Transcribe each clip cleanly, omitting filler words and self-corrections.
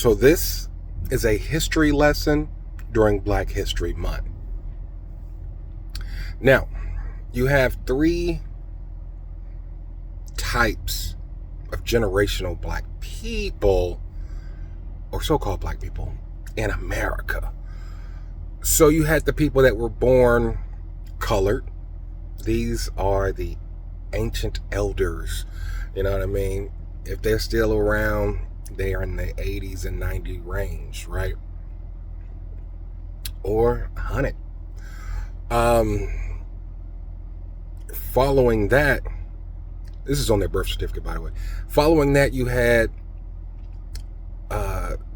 So this is a history lesson during Black History Month. Now, you have three types of generational Black people, or so-called Black people, in America. So you had the people that were born colored. These are the ancient elders. You know what I mean? If they're still around, they are in the 80s and 90 range, right? Or 100. Following that, this is on their birth certificate, by the way. Following that, you had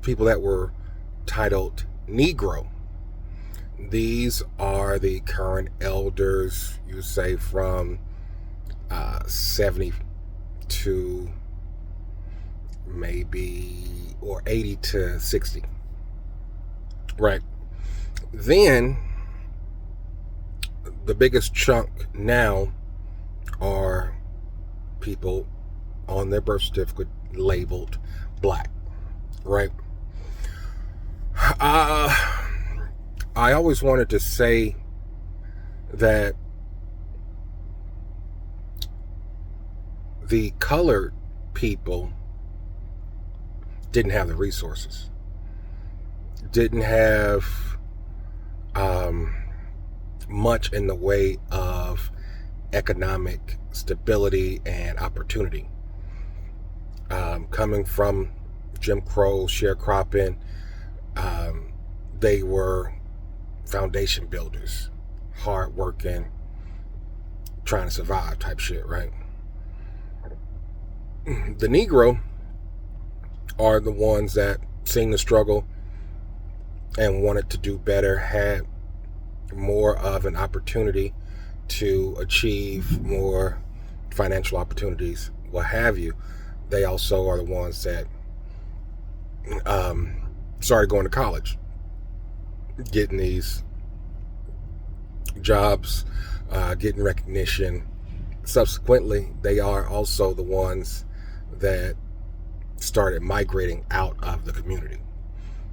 people that were titled Negro. These are the current elders, you say, from 70 to maybe, or 80 to 60. Right. Then, the biggest chunk now are people on their birth certificate labeled Black. Right. I always wanted to say that the colored people didn't have the resources, didn't have much in the way of economic stability and opportunity. Coming from Jim Crow, sharecropping, they were foundation builders, hardworking, trying to survive type shit, right? The Negro are the ones that seen the struggle and wanted to do better, had more of an opportunity to achieve more financial opportunities, what have you. They also are the ones that started going to college, getting these jobs, getting recognition. Subsequently, they are also the ones that started migrating out of the community.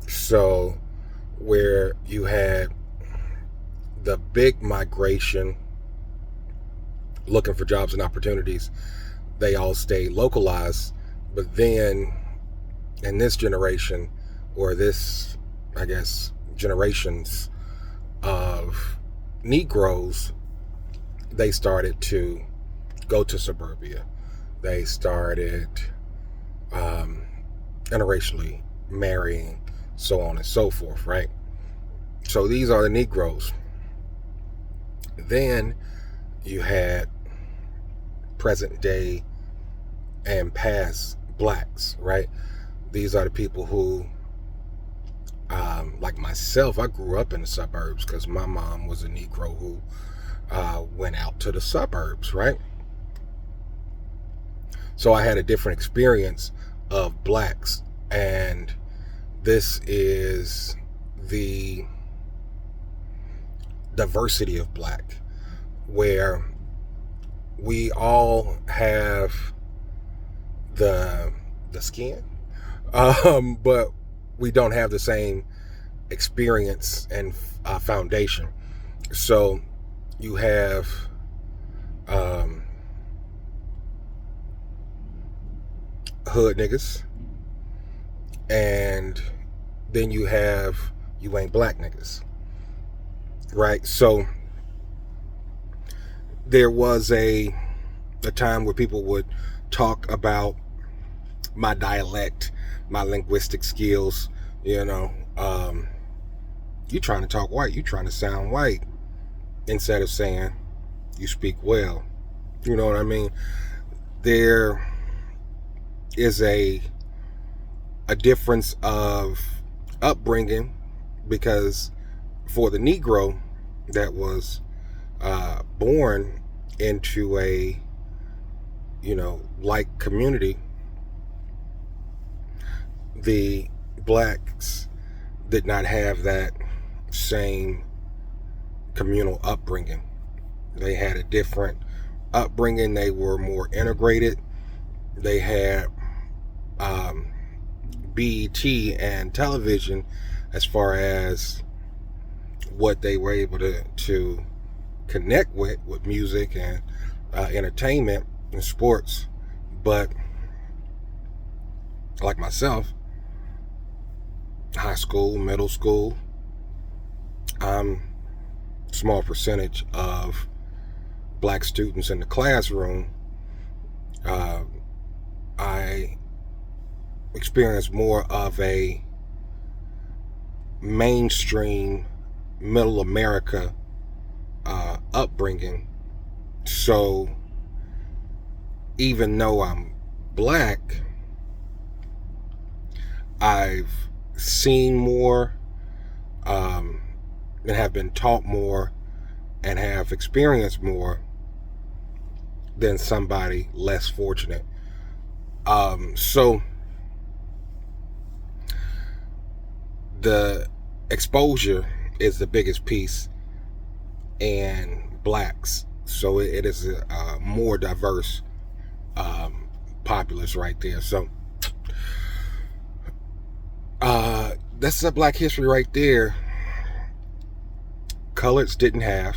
So where you had the big migration looking for jobs and opportunities, they all stayed localized. But then in this generation, or this, I guess, generations of Negroes, they started to go to suburbia. They started interracially marrying, so on and so forth, right? So these are the Negroes. Then you had present day and past Blacks, right? These are the people who, like myself, I grew up in the suburbs because my mom was a Negro who went out to the suburbs, right? So I had a different experience of Blacks, and this is the diversity of Black, where we all have the skin, but we don't have the same experience and foundation. So you have hood niggas, and then you ain't Black niggas, right? So there was a time where people would talk about my dialect, my linguistic skills, you know, you trying to talk white, you trying to sound white, instead of saying you speak well. You know what I mean? There is a difference of upbringing, because for the Negro that was born into a, like community, the Blacks did not have that same communal upbringing. They had a different upbringing. They were more integrated. They had BET and television as far as what they were able to connect with music and entertainment and sports. But like myself, high school, middle school, I'm a small percentage of black students in the classroom. I experienced more of a mainstream middle America upbringing. So even though I'm black, I've seen more and have been taught more and have experienced more than somebody less fortunate. So the exposure is the biggest piece in blacks. So it is a more diverse populace right there. So that's a black history right there. Coloreds didn't have,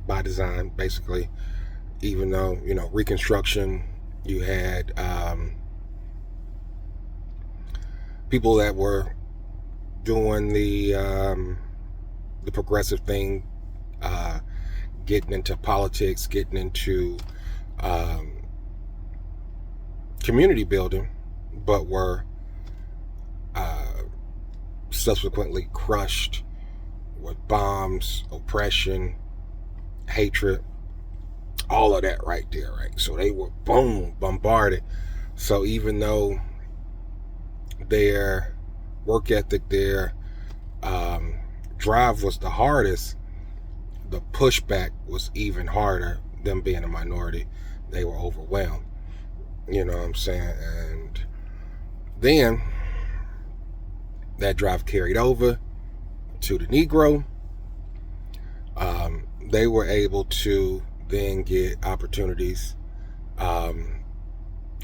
by design, basically, even though, Reconstruction, you had people that were doing the progressive thing, getting into politics, getting into community building, but were subsequently crushed with bombs, oppression, hatred, all of that right there, right? So they were, boom, bombarded. So even though their work ethic, their drive was the hardest, the pushback was even harder. Them being a minority, they were overwhelmed. You know what I'm saying? And then that drive carried over to the Negro. They were able to then get opportunities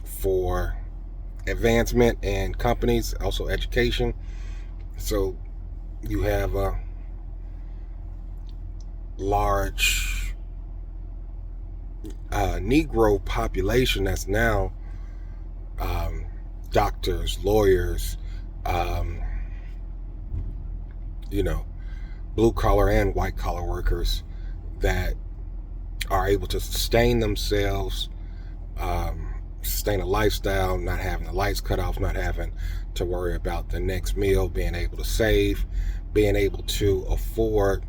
for advancement in companies, also education. So you have a large Negro population that's now doctors, lawyers, blue collar and white collar workers that are able to sustain themselves, sustain a lifestyle, not having the lights cut off, not having to worry about the next meal, being able to save, being able to afford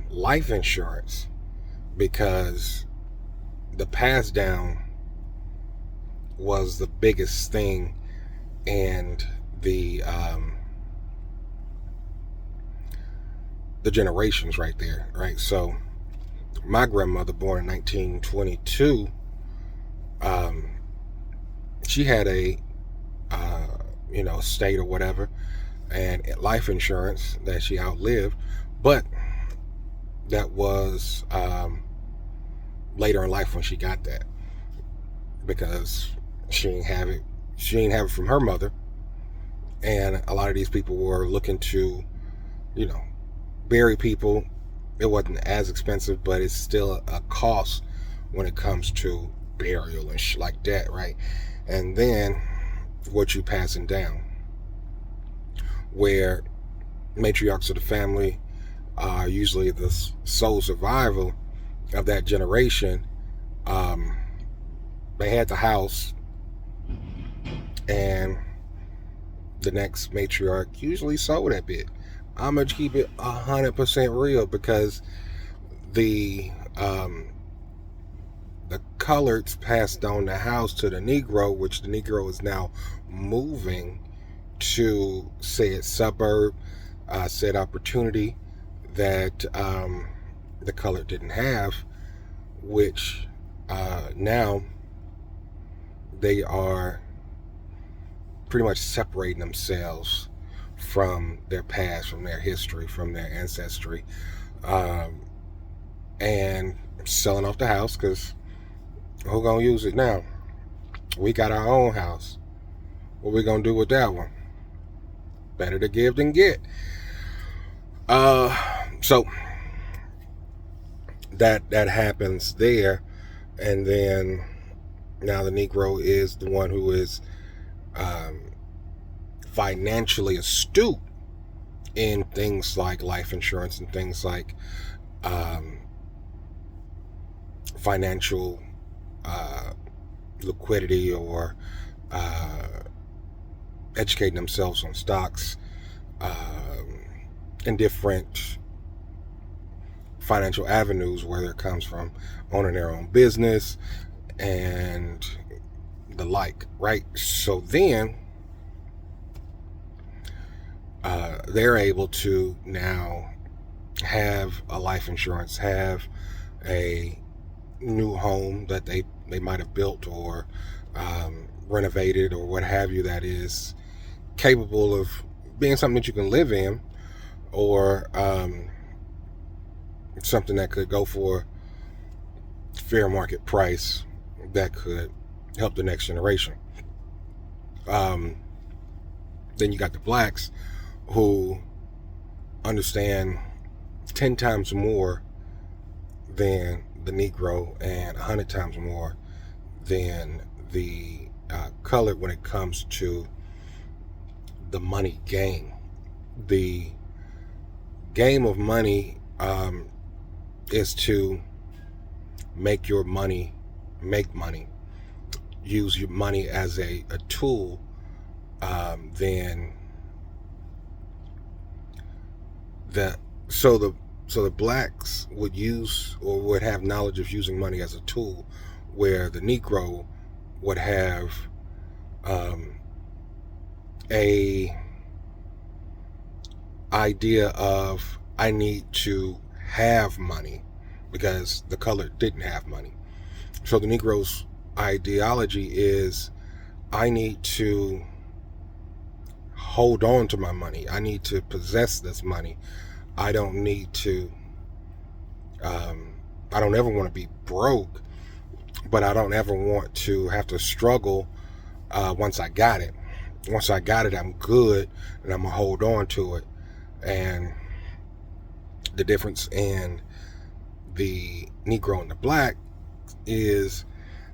life insurance, because the pass down was the biggest thing, and the generations right there, right? So my grandmother, born in 1922, she had a estate or whatever, and life insurance that she outlived, but that was later in life when she got that, because she didn't have it from her mother, and a lot of these people were looking to bury people. It wasn't as expensive, but it's still a cost when it comes to burial and shit like that, right? And then what you passing down, where matriarchs of the family are usually the sole survival of that generation. They had the house, and the next matriarch usually sold that bit. I'm gonna keep it 100% real, because the coloreds passed on the house to the Negro, which the Negro is now moving to said suburb, said opportunity that the colored didn't have, which now they are pretty much separating themselves from their past, from their history, from their ancestry, and selling off the house, because who gonna use it now? We got our own house. What we gonna do with that one? Better to give than get. So that happens there, and then now the Negro is the one who is financially astute in things like life insurance and things like financial liquidity, or educating themselves on stocks and different financial avenues, whether it comes from owning their own business and the like, right? So then they're able to now have a life insurance, have a new home that they might have built or renovated or what have you, that is capable of being something that you can live in, or something that could go for fair market price that could help the next generation. Then you got the blacks who understand 10 times more than the Negro and 100 times more than the colored when it comes to the money game. The game of money is to make your money make money. Use your money as a tool. Then so the blacks would use, or would have knowledge of using money as a tool, where the Negro would have a idea of, I need to have money, because the colored didn't have money. So the Negro's ideology is, I need to hold on to my money. I need to possess this money. I don't need to, I don't ever want to be broke, but I don't ever want to have to struggle once I got it. Once I got it, I'm good, and I'm going to hold on to it. And the difference in the Negro and the black is,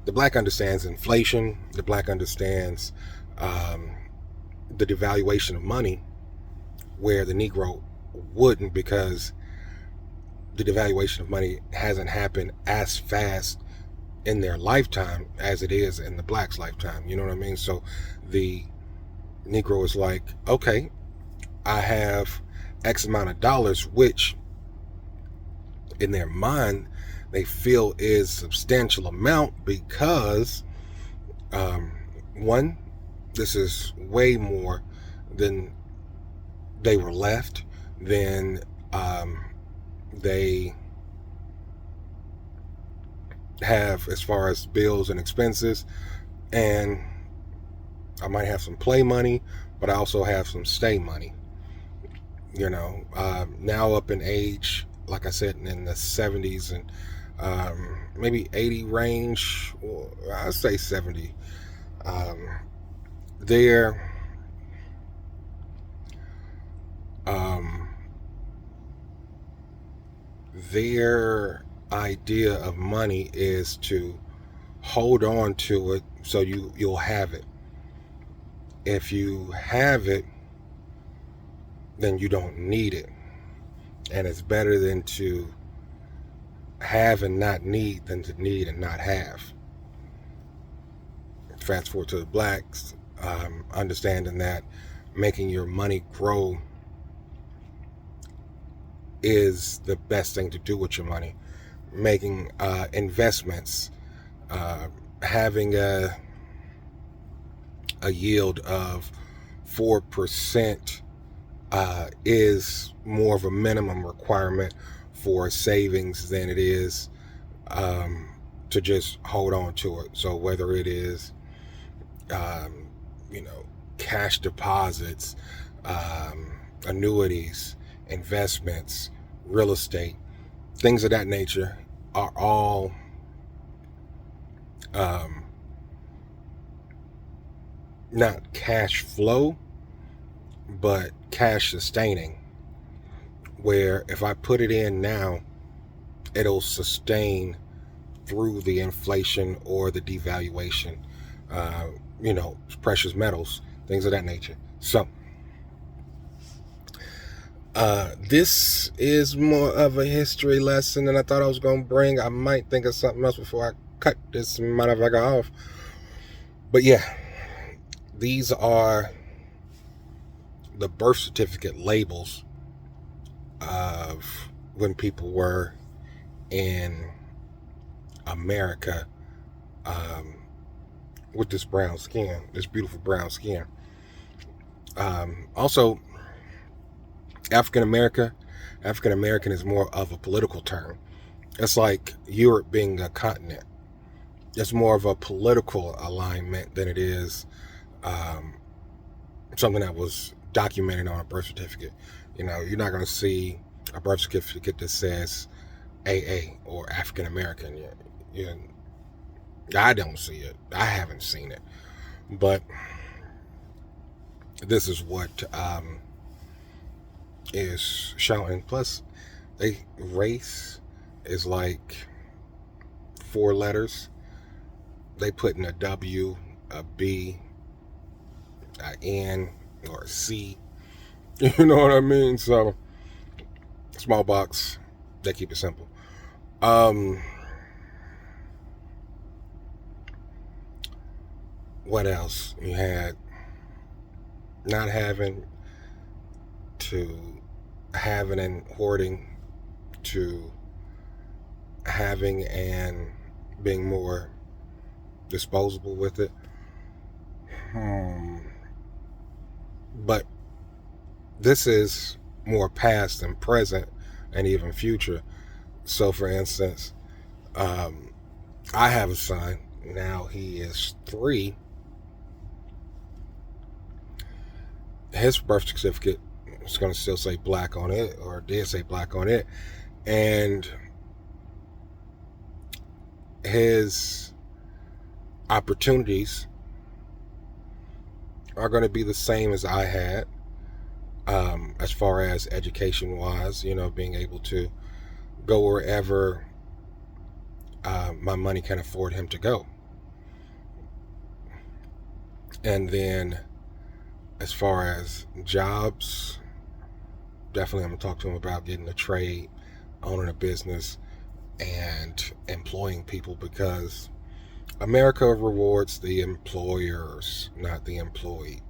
the black understands inflation. The black understands the devaluation of money, where the Negro wouldn't, because the devaluation of money hasn't happened as fast in their lifetime as it is in the black's lifetime. You know what I mean? So the Negro is like, okay, I have X amount of dollars, which in their mind they feel is substantial amount, because one, this is way more than they were left, than they have as far as bills and expenses. And I might have some play money, but I also have some stay money. You know, now up in age, like I said, in the 70s and maybe 80 range, or I'd say 70. Their idea of money is to hold on to it, so you'll have it. If you have it, then you don't need it. And it's better than to have and not need than to need and not have. Fast forward to the blacks, understanding that making your money grow is the best thing to do with your money. Making investments, having a yield of 4% is more of a minimum requirement for savings than it is to just hold on to it. So whether it is cash deposits, annuities, investments, real estate, things of that nature are all not cash flow, but cash sustaining, where if I put it in now, it'll sustain through the inflation or the devaluation, precious metals, things of that nature. So, this is more of a history lesson than I thought I was going to bring. I might think of something else before I cut this motherfucker off. But yeah, these are the birth certificate labels of when people were in America with this brown skin, this beautiful brown skin. Also, African American is more of a political term. It's like Europe being a continent. It's more of a political alignment than it is something that was documented on a birth certificate. You're not going to see a birth certificate that says AA or African American. I don't see it. I haven't seen it. But this is what is showing. Plus, race is like 4 letters. They put in a W, a B, a N, or a C. You know what I mean? So, small box. They keep it simple. What else? You had not having to having and hoarding to having and being more disposable with it. But this is more past than present and even future. So for instance, I have a son. Now he is 3. His birth certificate is going to still say black on it, or did say black on it. And his opportunities are going to be the same as I had, as far as education wise, being able to go wherever my money can afford him to go. And then as far as jobs, definitely I'm going to talk to him about getting a trade, owning a business, and employing people, because America rewards the employers, not the employee.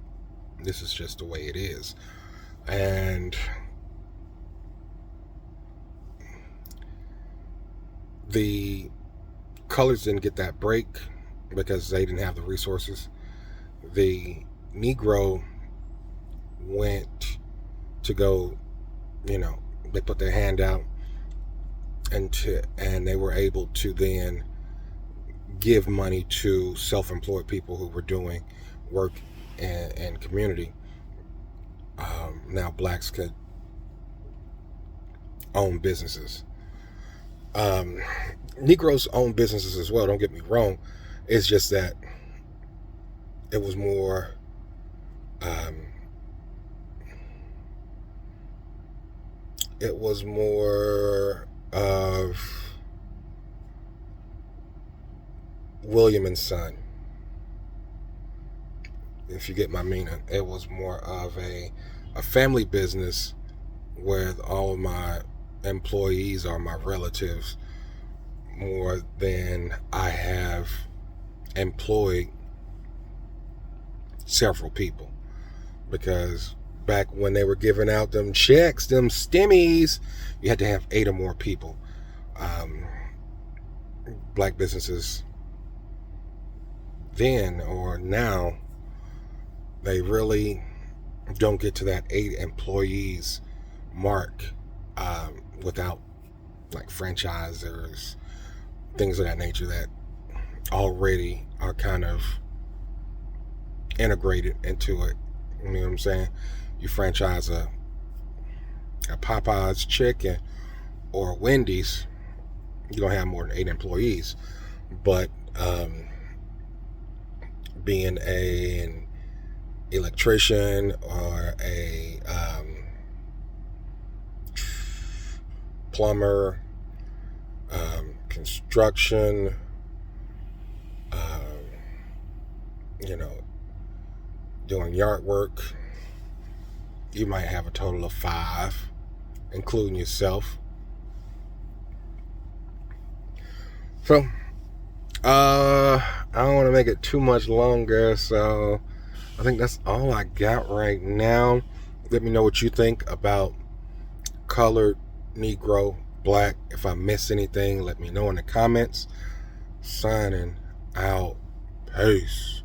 This is just the way it is. And the colors didn't get that break because they didn't have the resources. The Negro went to go, they put their hand out and they were able to then give money to self-employed people who were doing work in community. Now blacks could own businesses. Negroes own businesses as well, don't get me wrong. It's just that it was more of William and Son, if you get my meaning. It was more of a family business where all of my employees are my relatives, more than I have employed several people. Because back when they were giving out them checks, them stimmies, you had to have 8 or more people. Black businesses then or now, they really don't get to that 8 employees mark without like franchisers, things of that nature that already are kind of integrated into it. You know what I'm saying? You franchise a Popeye's chicken or a Wendy's, you're gonna have more than 8 employees. But being an electrician or a plumber, construction, you know, doing yard work, you might have a total of 5, including yourself. So, I don't want to make it too much longer, so I think that's all I got right now. Let me know what you think about colored, Negro, black. If I miss anything, let me know in the comments. Signing out. Peace.